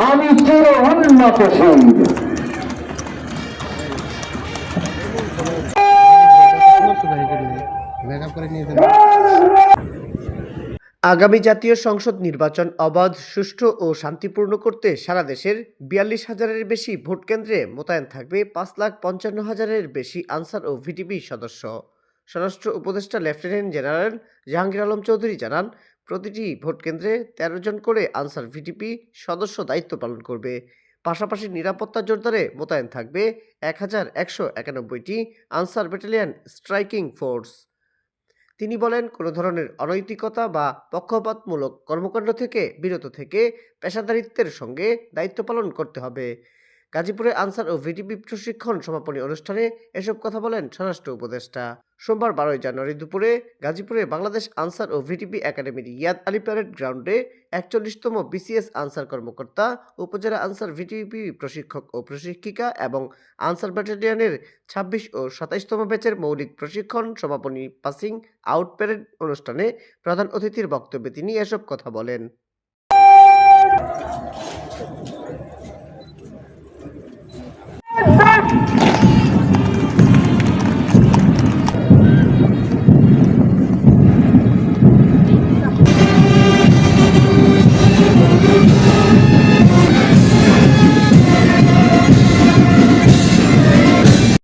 আমি চির উন্নতশীল। আগামী জাতীয় সংসদ নির্বাচন অবাধ, সুষ্ঠু ও শান্তিপূর্ণ করতে সারা দেশের ৪২,০০০-এর বেশি ভোট কেন্দ্রে মোতায়েন থাকবে ৫,৫৫,০০০-এর বেশি আনসার ও ভিটিপি সদস্য। স্বরাষ্ট্র উপদেষ্টা লেফটেন্যান্ট জেনারেল জাহাঙ্গীর আলম চৌধুরী জানান, প্রতিটি ভোট কেন্দ্রে ১৩ জন করে আনসার ভিটিপি সদস্য দায়িত্ব পালন করবে। পাশাপাশি নিরাপত্তা জোরদারে মোতায়েন থাকবে ১,১৯১টি আনসার ব্যাটালিয়ন স্ট্রাইকিং ফোর্স। তিনি বলেন, কোনো ধরনের অনৈতিকতা বা পক্ষপাতমূলক কর্মকাণ্ড থেকে বিরত থেকে পেশাদারিত্বের সঙ্গে দায়িত্ব পালন করতে হবে। গাজীপুরে আনসার ও ভিটিপি প্রশিক্ষণ সমাপনী অনুষ্ঠানে এসব কথা বলেন স্বরাষ্ট্র উপদেষ্টা। সোমবার ১২ জানুয়ারি দুপুরে গাজীপুরে বাংলাদেশ আনসার ও ভিটিপি একাডেমির ইয়াদ আলী প্যারেড গ্রাউন্ডে ৪১তম বিসিএস আনসার কর্মকর্তা, উপজেলা আনসার ভিটিপি প্রশিক্ষক ও প্রশিক্ষিকা এবং আনসার ব্যাটালিয়নের ২৬ ও ২৭তম ব্যাচের মৌলিক প্রশিক্ষণ সমাপনী পাসিং আউট প্যারেড অনুষ্ঠানে প্রধান অতিথির বক্তব্যে তিনি এসব কথা বলেন।